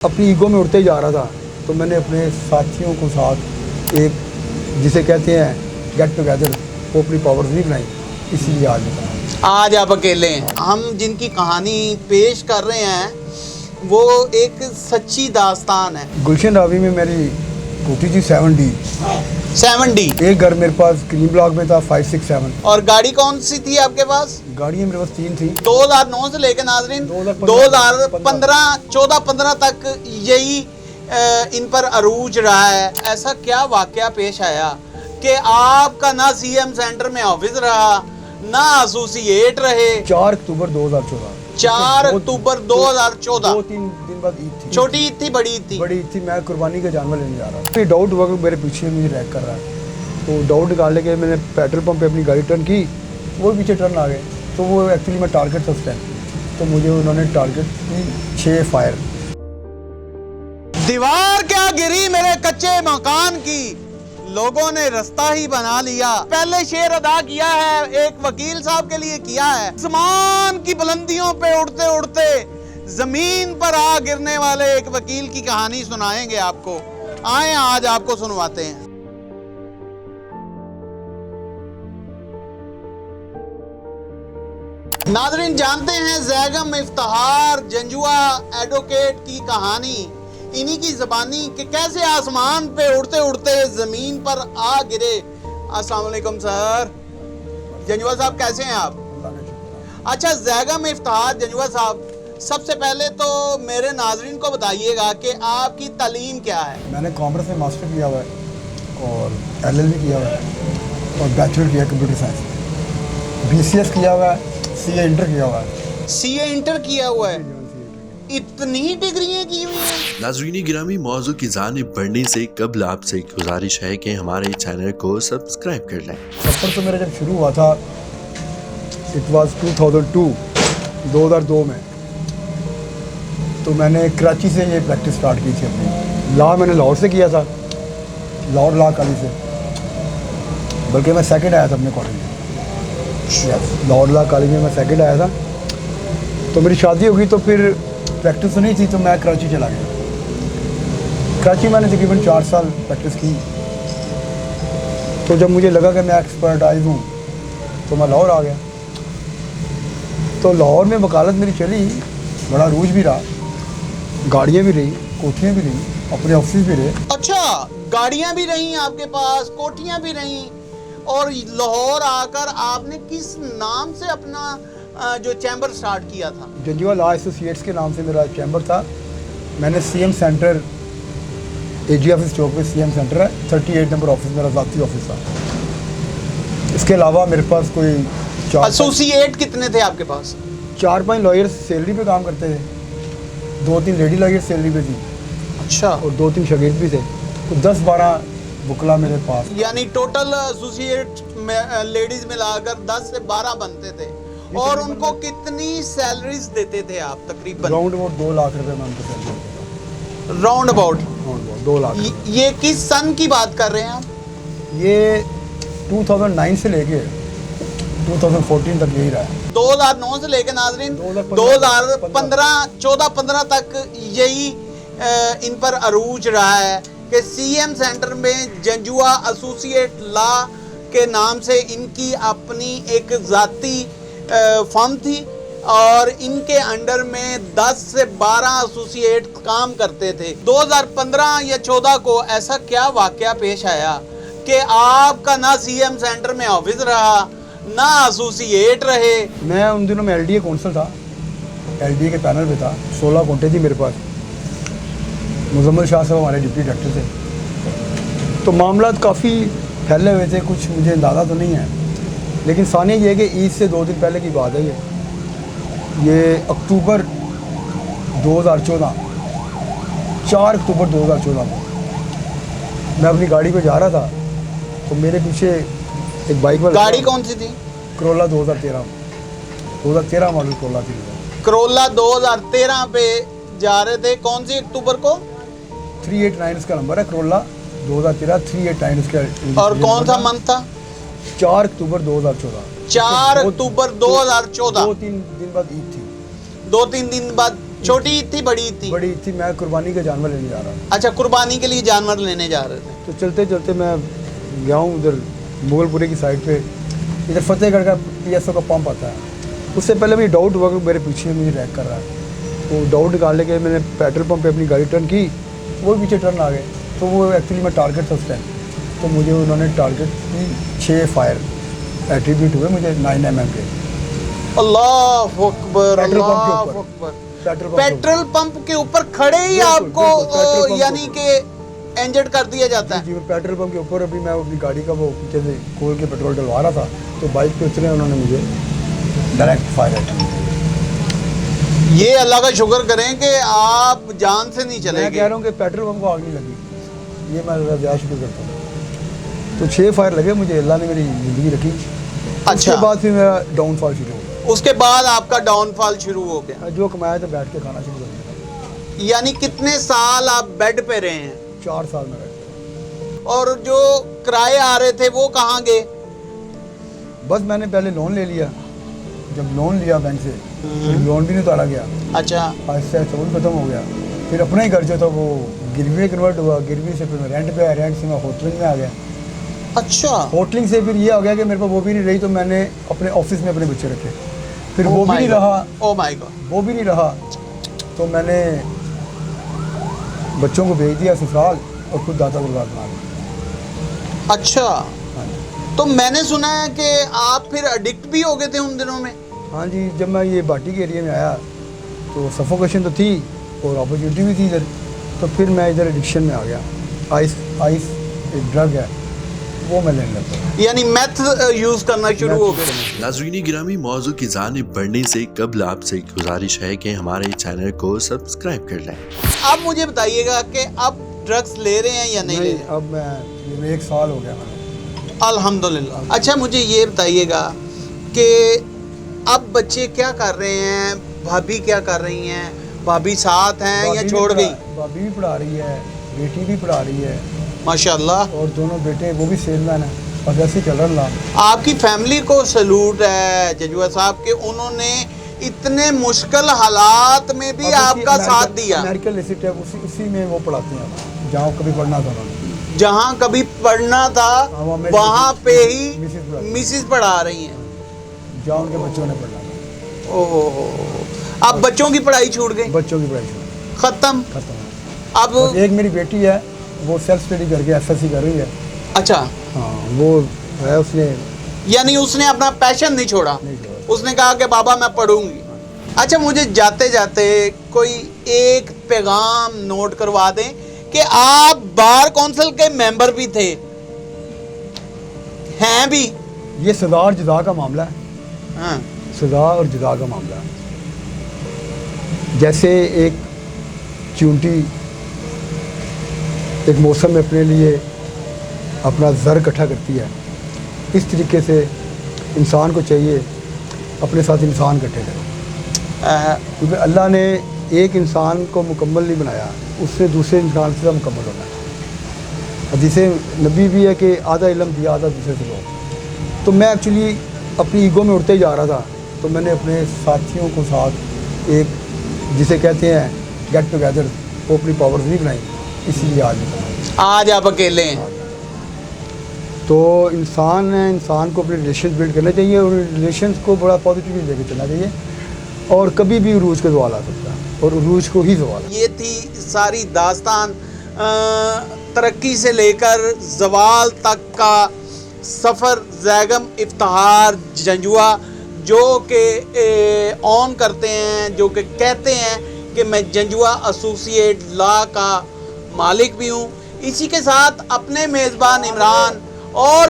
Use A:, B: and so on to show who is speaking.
A: अपनी ईगो में उड़ते जा रहा था तो मैंने अपने साथियों को साथ एक जिसे कहते हैं गेट टुगेदर वो अपनी पावर्स नहीं बनाई, इसीलिए आज बताया।
B: आज आप अकेले हैं। हम जिनकी कहानी पेश कर रहे हैं वो एक सच्ची दास्तान है।
A: गुलशन रावी में मेरी कोठी थी 7D।
B: 7D।
A: एक घर मेरे पास क्रीम ब्लॉक में था 5, 6, 7।
B: और गाड़ी कौन सी थी आपके पास?
A: गाड़ियाँ मेरे पास 3 थी।
B: 2009 से लेकर नाजरीन 2015 14-15 तक यही इन पर अरूज रहा है। ऐसा क्या वाकया पेश आया कि आपका ना सीएम सेंटर में ऑफिस रहा ना एसोसिएट रहे?
A: 4 अक्टूबर 2014।
B: 4 अक्टूबर 2014।
A: 2-3 दिन बाद ईद थी।
B: छोटी ईद थी बड़ी ईद थी?
A: बड़ी ईद थी। मैं कुर्बानी का जानवर लेने जा रहा था। डाउट हुआ कि मेरे पीछे मुझे रैक कर रहा है, तो डाउट निकालने के मैंने पेट्रोल पंप पे अपनी गाड़ी टर्न की, वो पीछे टर्न आ गए। तो वो एक्चुअली मैं टारगेट था उस टाइम, तो मुझे उन्होंने टारगेट की 6 फायर।
B: दीवार क्या गिरी मेरे कच्चे मकान की, लोगों ने रास्ता ही बना लिया। पहले शेर अदा किया है, एक वकील साहब के लिए किया है। आसमान की बुलंदियों पे उड़ते उड़ते जमीन पर आ गिरने वाले एक वकील की कहानी सुनाएंगे आपको। आए आज आपको सुनवाते हैं। नाज़रीन जानते हैं ज़ैगम इफ्तिखार जंजुआ एडवोकेट की कहानी, इन्हीं की ज़बानी कि कैसे आसमान पे उड़ते उड़ते ज़मीन पर आ गिरे। अस्सलाम वालेकुम सर। जंजुआ साहब कैसे हैं आप? अच्छा ज़ैगम इफ्तिखार जंजुआ साहब, सबसे पहले तो मेरे नाज़रीन को बताइएगा कि आपकी तालीम क्या है?
A: मैंने कॉमर्स में मास्टर किया हुआ है और LLB किया हुआ है और बैचलर किया कंप्यूटर साइंस, BCS किया हुआ है, CA इंटर किया हुआ है।
B: CA इंटर किया हुआ है? इतनी डिग्रियां की हुई हैं?
C: नाज़रीन गिरामी, मौजू की जानिब बढ़ने से कबल आपसे एक गुजारिश है कि हमारे चैनल को सब्सक्राइब कर लें।
A: सफ़र तो मेरा जब शुरू हुआ था इट वाज 2002 में, तो मैंने कराची से ये प्रैक्टिस स्टार्ट की थी अपनी। लॉ मैंने लाहौर से किया था, लाहौर लॉ कॉलेज से, बल्कि मैं सेकंड आया था अपने कॉलेज में। लाहौर लॉ कॉलेज में मैं सेकंड आया था। तो मेरी शादी हो गई तो फिर प्रैक्टिस तो नहीं थी, तो मैं कराची चला गया। कराची मैंने तकरीबन 4 साल प्रैक्टिस की। तो जब मुझे लगा कि मैं एक्सपर्टाइज हूँ तो मैं लाहौर आ गया। तो लाहौर में वकालत मेरी चली, बड़ा रूज भी रहा, गाड़ियाँ भी रही, कोठियाँ भी रही, अपने ऑफिस भी रहे।
B: अच्छा, गाड़ियाँ भी रहीं आपके पास, कोठियाँ भी रहीं, और लाहौर आकर आपने किस नाम से अपना जो चैम्बर स्टार्ट किया था?
A: जंजुआ लॉ एसोसिएट्स के नाम से मेरा चैम्बर था। मैंने CM सेंटर, AG ऑफिस चौक पे CM सेंटर है, 38 नंबर ऑफिस मेरा ज़ाती ऑफिस था। इसके अलावा मेरे पास कोई
B: एसोसिएट कितने थे आपके पास?
A: 4-5 लॉयर्स सैलरी पे काम करते थे, 2-3 लेडी लॉयर्स सैलरी पे थी।
B: अच्छा। और
A: 2-3 शागिर्द भी थे, तो 10-12 वकला मेरे पास।
B: यानी टोटल एसोसिएट में लेडीज मिलाकर 10 से 12 बनते थे। और उनको कितनी सैलरीज देते थे आप? तकरीबन
A: राउंड अबाउट 2 लाख रुपए में उनको सैलरी देता था।
B: Round about
A: 2 lakh.
B: ये किस सन की बात कर रहे हैं आप?
A: ये 2009 से लेके 2014 तक यही रहा है।
B: 2009 से लेकर नाजरीन 2015 14-15 तक यही इन पर अरूज रहा है कि CM सेंटर में जंजुआ एसोसिएट लॉ के नाम से इनकी अपनी एक ज़ाती फर्म थी और इनके अंडर में 10 से 12 एसोसिएट काम करते थे। 2015 या 14 को ऐसा क्या वाकया पेश आया कि आपका ना CM सेंटर में ऑफिस रहा ना एसोसिएट रहे?
A: मैं उन दिनों में LDA कौंसल था, LDA के पैनल पे था, 16 घंटे थी मेरे पास। मुजम्मिल शाह साहब हमारे डिप्टी डायरेक्टर थे। तो मामला काफ़ी फैले हुए थे, कुछ मुझे अंदाज़ा तो नहीं है, लेकिन सानी ये है कि ईद से 2 दिन पहले की बात है। ये अक्टूबर 2014, 4 अक्टूबर 2014 में मैं अपनी गाड़ी पे जा रहा था, तो मेरे पीछे एक बाइक में।
B: गाड़ी कौन सी थी?
A: करोला 2013 मॉडल करोला थी।
B: करोला 2013 पे जा रहे थे। कौन सी अक्टूबर को?
A: 389 इसका नंबर है, करोला 2013 389 इसका।
B: और कौन सा मंथ था?
A: 4 अक्टूबर 2014।
B: 4 अक्टूबर 2014।
A: 2-3 दिन बाद ईद थी।
B: 2-3 दिन बाद छोटी ईद थी, बड़ी ईद थी?
A: बड़ी थी। मैं कुर्बानी का जानवर लेने जा रहा था।
B: अच्छा, कुर्बानी के लिए जानवर लेने जा रहे थे।
A: तो चलते चलते मैं गया हूँ उधर मुगलपुरे की साइड पे, इधर फतेहगढ़ का PSO का पंप आता है। उससे पहले मुझे डाउट हुआ कि मेरे पीछे मुझे रैक कर रहा है। तो डाउट निकालने के मैंने पेट्रोल पंप पे अपनी गाड़ी टर्न की, वो पीछे टर्न आ गए। तो वो एक्चुअली मैं टारगेट था उस टाइम, तो मुझे उन्होंने टारगेट की 6 फायर एट्रीब्यूट हुए मुझे 9 mm के।
B: अल्लाह अकबर,
A: पेट्रोल पंप के
B: अल्लाह
A: ऊपर।
B: अकबर। पेट्रोल पंप के ऊपर खड़े ही
A: बिल्कुल,
B: आपको
A: बिल्कुल, पेट्रोल पंप
B: यानी कि इंजर्ड कर दिया जाता है।
A: जी, मैं पेट्रोल पंप के ऊपर अभी मैं अपनी गाड़ी का वो पीछे से खोल के पेट्रोल डलवा रहा था, तो बाइक पे उतरे, उन्होंने मुझे डायरेक्ट फायर एट्रीब्यूट।
B: ये अल्लाह का शुक्र करें कि आप जान से नहीं चले
A: मैं कह रहा हूँ कि पेट्रोल पंप को आग नहीं लगी, ये मैं ज़्यादा शुक्र करता हूँ। तो 6 फायर लगे मुझे, अल्लाह ने मेरी ज़िंदगी रखी।
B: अच्छा।
A: उसके बाद फिर मेरा डाउनफॉल शुरू हो गया।
B: उसके बाद आपका डाउनफॉल शुरू हो गया।
A: जो कमाया तो बैठ के खाना शुरू कर दिया।
B: यानी कितने साल आप बेड पे रहे हैं?
A: 4 साल में बैठ गया।
B: और जो किराए आ रहे थे वो कहाँ गए?
A: बस मैंने पहले लोन ले लिया, जब लोन लिया बैंक से फिर लोन भी नहीं उतारा गया।
B: अच्छा।
A: आहिस्ता आहिस्ता वो भी खत्म हो गया। फिर अपना ही घर जो था वो गिरवी में कन्वर्ट हुआ, गिरवी से फिर मैं रेंट पे आया, रेंट से मैं होटलिंग में आ गया।
B: अच्छा।
A: होटलिंग से फिर ये हो गया कि मेरे पास वो भी नहीं रही, तो मैंने अपने ऑफिस में अपने बच्चे रखे। फिर वो भी नहीं रहा।
B: Oh my God.
A: वो भी नहीं रहा, तो मैंने बच्चों को भेज दिया ससुराल और खुद दाता दरबार बना लिया।
B: अच्छा,
A: हाँ जी।
B: तो मैंने सुना है कि आप फिर एडिक्ट भी हो गए थे उन दिनों में।
A: हाँ जी, जब मैं ये बाटी के एरिया में आया तो सफोकेशन तो थी और अपॉर्चुनिटी भी थी इधर, तो फिर मैं इधर एडिक्शन में आ गया। आइस एक ड्रग है, वो मैं लेने लगा।
B: यानी मेथ यूज करना शुरू हो गए।
C: नाज़रीन गिरामी, मौजू की जानिब बढ़ने से कबल आपसे गुजारिश है कि हमारे चैनल को सब्सक्राइब कर लें।
B: आप मुझे बताइएगा कि आप ड्रग्स ले रहे हैं या नहीं ले रहे?
A: अब मैं 1 साल हो गया मैंने।
B: अल्हम्दुलिल्लाह। अच्छा, मुझे ये बताइएगा कि अब बच्चे क्या कर रहे हैं, भाभी क्या कर रही हैं? भाभी साथ हैं या छोड़ गई?
A: भाभी भी पढ़ा रही है, बेटी भी पढ़ा रही है
B: माशाल्लाह।
A: और दोनों बेटे वो भी सेलमैन है और वैसे चल रहा।
B: आपकी फैमिली को सैल्यूट है जजुआ साहब के, उन्होंने इतने मुश्किल हालात में भी आपका साथ दिया।
A: मेडिकल लिस्ट है, उसी में वो पढ़ाते हैं जहाँ कभी पढ़ना था उन्होंने।
B: जहाँ कभी पढ़ना था वहाँ पे ही मिसिस पढ़ा रही हैं।
A: जहाँ उनके बच्चों ने पढ़ना था।
B: ओह, अब बच्चों की पढ़ाई छूट गई?
A: बच्चों की पढ़ाई
B: खत्म। अब
A: और एक मेरी बेटी है, वो सेल्फ स्टडी करके SSC कर रही है।
B: अच्छा।
A: हाँ, वो है, उसने
B: यानी उसने अपना पैशन नहीं छोड़ा,
A: नहीं छोड़ा।
B: उसने कहा कि बाबा मैं पढ़ूंगी। अच्छा, मुझे जाते जाते कोई एक पैगाम नोट करवा दें कि आप बार काउंसिल के मेंबर भी थे, हैं भी?
A: ये सजा और जदा का मामला है।
B: हाँ।
A: सजा और जदा का मामला है। जैसे एक चूंटी एक मौसम में अपने लिए अपना ज़र इकट्ठा करती है, इस तरीके से इंसान को चाहिए अपने साथ इंसान इकट्ठे करें, क्योंकि अल्लाह ने एक इंसान को मुकम्मल नहीं बनाया, उससे दूसरे इंसान से मुकम्मल होना है। हदीसे नबी भी है कि आधा इल्म दिया आधा दूसरे से लो। तो मैं एक्चुअली अपनी ईगो में उड़ते जा रहा था, तो मैंने अपने साथियों को साथ एक जिसे कहते हैं गेट टुगेदर, वो अपनी पावर्स नहीं बनाई, इसीलिए आज
B: आप अकेले हैं।
A: तो इंसान है, इंसान को अपने रिलेशन बिल्ड करना चाहिए और रिलेशन को बड़ा पॉजिटिवली लेके चलना चाहिए, और कभी भी उरूज का सवाल आ सकता है और उरूज को ही सवाल।
B: ये थी सारी दास्तान, तरक्की से लेकर जवाल तक का सफ़र ज़ैगम इफ्तिखार जंजुआ, जो कि ऑन करते हैं, जो कि कहते हैं कि मैं जंजुआ एसोसिएट लॉ का मालिक भी हूँ। इसी के साथ अपने मेज़बान इमरान और